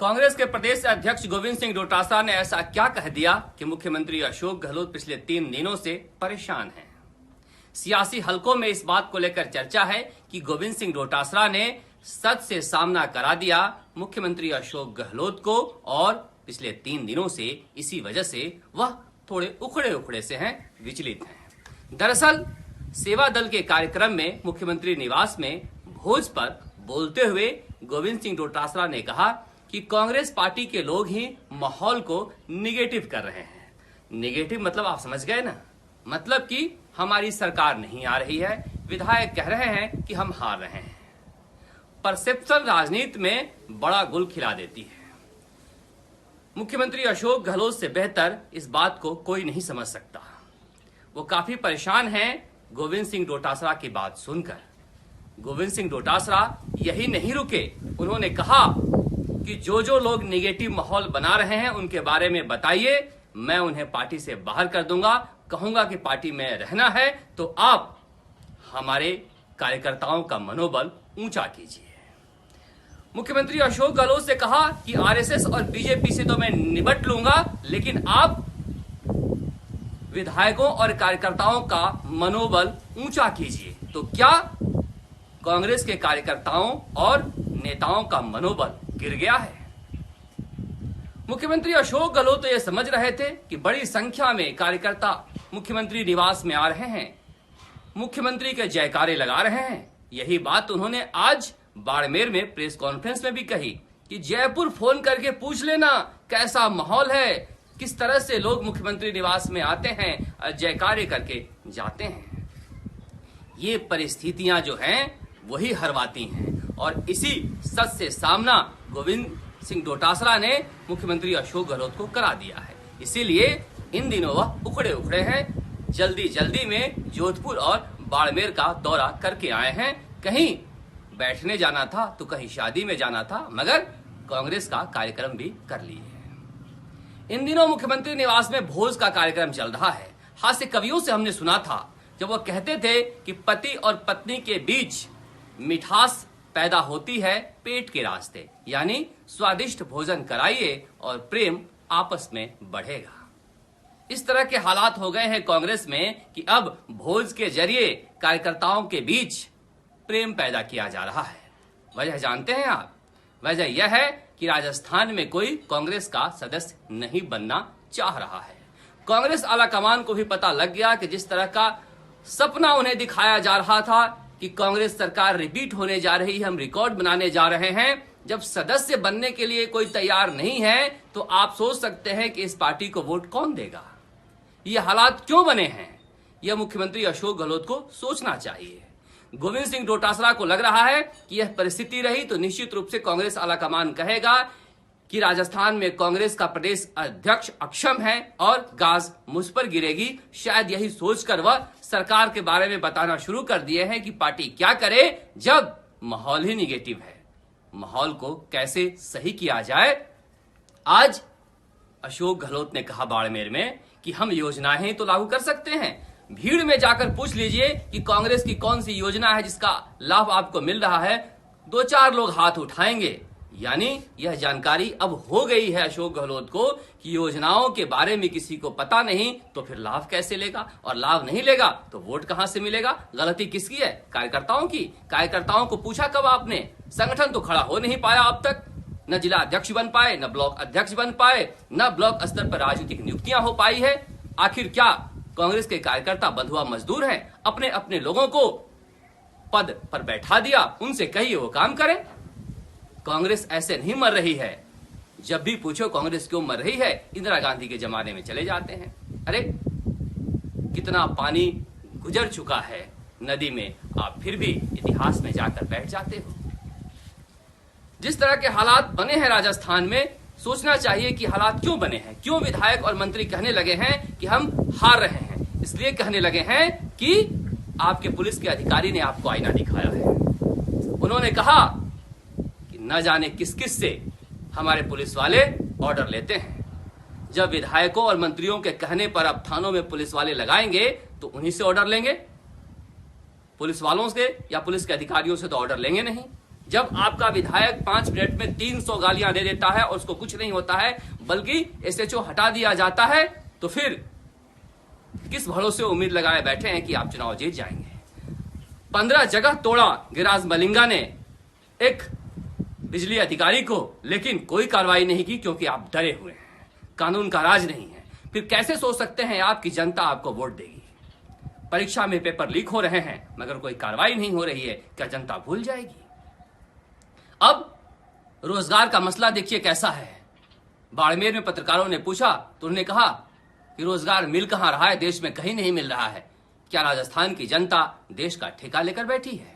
कांग्रेस के प्रदेश अध्यक्ष गोविंद सिंह डोटासरा ने ऐसा क्या कह दिया कि मुख्यमंत्री अशोक गहलोत पिछले 3 दिनों से परेशान हैं। सियासी हलकों में इस बात को लेकर चर्चा है कि गोविंद सिंह डोटासरा ने सच से सामना करा दिया मुख्यमंत्री अशोक गहलोत को और पिछले 3 दिनों से इसी वजह से वह थोड़े उखड़े से हैं, विचलित हैं। दरअसल सेवा दल के कार्यक्रम में मुख्यमंत्री निवास में भोज पर बोलते हुए गोविंद सिंह डोटासरा ने कहा कि कांग्रेस पार्टी के लोग ही माहौल को निगेटिव कर रहे हैं। निगेटिव मतलब आप समझ गए ना, मतलब कि हमारी सरकार नहीं आ रही है, विधायक कह रहे हैं कि हम हार रहे हैं। परसेप्शन राजनीति में बड़ा गुल खिला देती है। मुख्यमंत्री अशोक गहलोत से बेहतर इस बात को कोई नहीं समझ सकता। वो काफी परेशान हैं गोविंद सिंह डोटासरा की बात सुनकर। गोविंद सिंह डोटासरा यही नहीं रुके, उन्होंने कहा कि जो लोग निगेटिव माहौल बना रहे हैं उनके बारे में बताइए, मैं उन्हें पार्टी से बाहर कर दूंगा। कहूंगा कि पार्टी में रहना है तो आप हमारे कार्यकर्ताओं का मनोबल ऊंचा कीजिए। मुख्यमंत्री अशोक गहलोत से कहा कि आरएसएस और बीजेपी से तो मैं निपट लूंगा, लेकिन आप विधायकों और कार्यकर्ताओं का मनोबल ऊंचा कीजिए। तो क्या कांग्रेस के कार्यकर्ताओं और नेताओं का मनोबल गिर गया है? मुख्यमंत्री अशोक गहलोत तो यह समझ रहे थे कि बड़ी संख्या में कार्यकर्ता मुख्यमंत्री निवास में आ रहे हैं, मुख्यमंत्री के जयकारे लगा रहे हैं। यही बात उन्होंने आज बाड़मेर में प्रेस कॉन्फ्रेंस में भी कही कि जयपुर फोन करके पूछ लेना कैसा माहौल है, किस तरह से लोग मुख्यमंत्री निवास में आते हैं और जयकारे करके जाते हैं। ये परिस्थितियां जो हैं वही हरवाती हैं और इसी सच से सामना गोविंद सिंह डोटासरा ने मुख्यमंत्री अशोक गहलोत को करा दिया है। इसीलिए इन दिनों वह उखड़े हैं। जल्दी में जोधपुर और बाड़मेर का दौरा करके आए हैं। कहीं बैठने जाना था तो कहीं शादी में जाना था, मगर कांग्रेस का कार्यक्रम भी कर लिए है। इन दिनों मुख्यमंत्री निवास में भोज का कार्यक्रम चल रहा है। हास्य कवियों से हमने सुना था जब वह कहते थे कि पति और पत्नी के बीच मिठास पैदा होती है पेट के रास्ते, यानी स्वादिष्ट भोजन कराइए और प्रेम आपस में बढ़ेगा। इस तरह के हालात हो गए हैं कांग्रेस में कि अब भोज के जरिए कार्यकर्ताओं के बीच प्रेम पैदा किया जा रहा है। वजह जानते हैं आप? वजह यह है कि राजस्थान में कोई कांग्रेस का सदस्य नहीं बनना चाह रहा है। कांग्रेस आलाकमान को भी पता लग गया कि जिस तरह का सपना उन्हें दिखाया जा रहा था कि कांग्रेस सरकार रिपीट होने जा रही है, हम रिकॉर्ड बनाने जा रहे हैं, जब सदस्य बनने के लिए कोई तैयार नहीं है तो आप सोच सकते हैं कि इस पार्टी को वोट कौन देगा। ये हालात क्यों बने हैं, यह मुख्यमंत्री अशोक गहलोत को सोचना चाहिए। गोविंद सिंह डोटासरा को लग रहा है कि यह परिस्थिति रही तो निश्चित रूप से कांग्रेस आलाकमान कहेगा कि राजस्थान में कांग्रेस का प्रदेश अध्यक्ष अक्षम है और गाज मुझ पर गिरेगी। शायद यही सोचकर वह सरकार के बारे में बताना शुरू कर दिए हैं कि पार्टी क्या करे जब माहौल ही निगेटिव है। माहौल को कैसे सही किया जाए। आज अशोक गहलोत ने कहा बाड़मेर में कि हम योजनाएं तो लागू कर सकते हैं। भीड़ में जाकर पूछ लीजिए कि कांग्रेस की कौन सी योजना है जिसका लाभ आपको मिल रहा है, 2-4 लोग हाथ उठाएंगे। यानी यह जानकारी अब हो गई है अशोक गहलोत को कि योजनाओं के बारे में किसी को पता नहीं तो फिर लाभ कैसे लेगा, और लाभ नहीं लेगा तो वोट कहां से मिलेगा। गलती किसकी है? कार्यकर्ताओं की। कार्यकर्ताओं को पूछा कब आपने? संगठन तो खड़ा हो नहीं पाया अब तक, न जिला अध्यक्ष बन पाए, न ब्लॉक अध्यक्ष बन पाए, न ब्लॉक स्तर पर राजनीतिक नियुक्तियां हो पाई है। आखिर क्या कांग्रेस के कार्यकर्ता बंधुआ मजदूर हैं? अपने अपने लोगों को पद पर बैठा दिया, उनसे कहिए वो काम करें। कांग्रेस ऐसे नहीं मर रही है। जब भी पूछो कांग्रेस क्यों मर रही है, इंदिरा गांधी के जमाने में चले जाते हैं। अरे कितना पानी गुजर चुका है नदी में, आप फिर भी इतिहास में जाकर बैठ जाते हो। जिस तरह के हालात बने हैं राजस्थान में, सोचना चाहिए कि हालात क्यों बने हैं। क्यों विधायक और मंत्री कहने लगे हैं कि हम हार रहे हैं? इसलिए कहने लगे हैं कि आपके पुलिस के अधिकारी ने आपको आईना दिखाया है। उन्होंने कहा न जाने किस किस से हमारे पुलिस वाले ऑर्डर लेते हैं। जब विधायकों और मंत्रियों के कहने पर अब थानों में पुलिस वाले लगाएंगे तो उन्हीं से ऑर्डर लेंगे। पुलिस वालों से या पुलिस के अधिकारियों से तो ऑर्डर लेंगे नहीं। जब आपका विधायक 5 मिनट में 300 गालियां दे देता है और उसको कुछ नहीं होता है बल्कि एसएचओ हटा दिया जाता है, तो फिर किस भरोसे उम्मीद लगाए बैठे हैं कि आप चुनाव जीत जाएंगे। 15 जगह तोड़ा गिरिराज मलिंगा ने एक बिजली अधिकारी को, लेकिन कोई कार्रवाई नहीं की क्योंकि आप डरे हुए हैं, कानून का राज नहीं है। फिर कैसे सोच सकते हैं आप कि जनता आपको वोट देगी? परीक्षा में पेपर लीक हो रहे हैं मगर कोई कार्रवाई नहीं हो रही है, क्या जनता भूल जाएगी? अब रोजगार का मसला देखिए कैसा है। बाड़मेर में पत्रकारों ने पूछा तो उन्होंने कहा कि रोजगार मिल कहां रहा है, देश में कहीं नहीं मिल रहा है। क्या राजस्थान की जनता देश का ठेका लेकर बैठी है?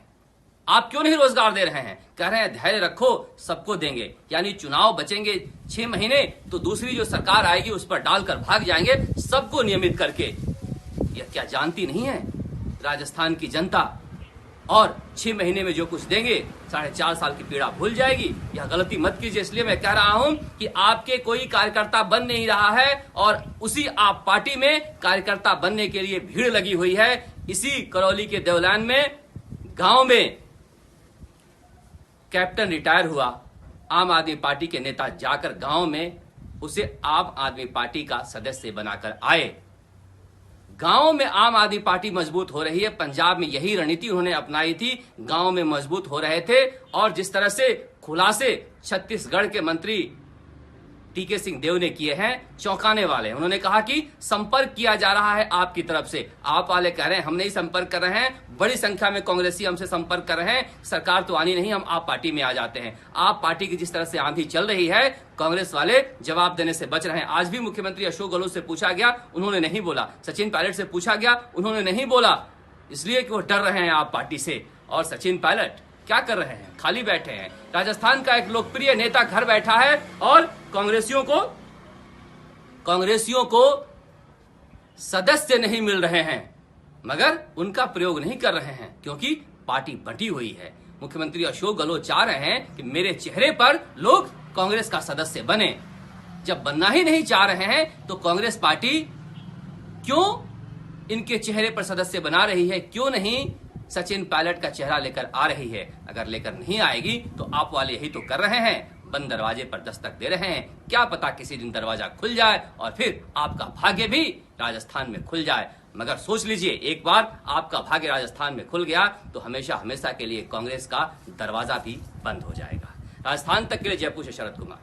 आप क्यों नहीं रोजगार दे रहे हैं? कह रहे हैं धैर्य रखो, सबको देंगे, यानी चुनाव बचेंगे 6 महीने तो दूसरी जो सरकार आएगी उस पर डालकर भाग जाएंगे, सबको नियमित करके। यह क्या जानती नहीं है राजस्थान की जनता? और 6 महीने में जो कुछ देंगे 4.5 साल की पीड़ा भूल जाएगी। यह गलती मत कीजिए। इसलिए मैं कह रहा हूं कि आपके कोई कार्यकर्ता बन नहीं रहा है और उसी आप पार्टी में कार्यकर्ता बनने के लिए भीड़ लगी हुई है। इसी करौली के देवलान में गांव में कैप्टन रिटायर हुआ, आम आदमी पार्टी के नेता जाकर गांव में उसे आम आदमी पार्टी का सदस्य बनाकर आए। गांव में आम आदमी पार्टी मजबूत हो रही है। पंजाब में यही रणनीति उन्होंने अपनाई थी, गांव में मजबूत हो रहे थे। और जिस तरह से खुलासे छत्तीसगढ़ के मंत्री टीके सिंह देव ने किए हैं, चौंकाने वाले। उन्होंने कहा कि संपर्क किया जा रहा है आपकी तरफ से। आप वाले कह रहे हैं हम नहीं संपर्क कर रहे हैं, बड़ी संख्या में कांग्रेसी हमसे संपर्क कर रहे हैं, सरकार तो आनी नहीं, हम आप पार्टी में आ जाते हैं। आप पार्टी की जिस तरह से आंधी चल रही है, कांग्रेस वाले जवाब देने से बच रहे हैं। आज भी मुख्यमंत्री अशोक गहलोत से पूछा गया, उन्होंने नहीं बोला। सचिन पायलट से पूछा गया, उन्होंने नहीं बोला, इसलिए कि वो डर रहे हैं आप पार्टी से। और सचिन पायलट क्या कर रहे हैं? खाली बैठे हैं। राजस्थान का एक लोकप्रिय नेता घर बैठा है और कांग्रेसियों को सदस्य नहीं मिल रहे हैं, मगर उनका प्रयोग नहीं कर रहे हैं क्योंकि पार्टी बंटी हुई है। मुख्यमंत्री अशोक गहलोत चाह रहे हैं कि मेरे चेहरे पर लोग कांग्रेस का सदस्य बने। जब बनना ही नहीं चाह रहे हैं तो कांग्रेस पार्टी क्यों इनके चेहरे पर सदस्य बना रही है? क्यों नहीं सचिन पायलट का चेहरा लेकर आ रही है? अगर लेकर नहीं आएगी तो आप वाले यही तो कर रहे हैं, बंद दरवाजे पर दस्तक दे रहे हैं। क्या पता किसी दिन दरवाजा खुल जाए और फिर आपका भाग्य भी राजस्थान में खुल जाए। मगर सोच लीजिए, एक बार आपका भाग्य राजस्थान में खुल गया तो हमेशा हमेशा के लिए कांग्रेस का दरवाजा भी बंद हो जाएगा। राजस्थान तक के लिए जयपुर से शरद कुमार।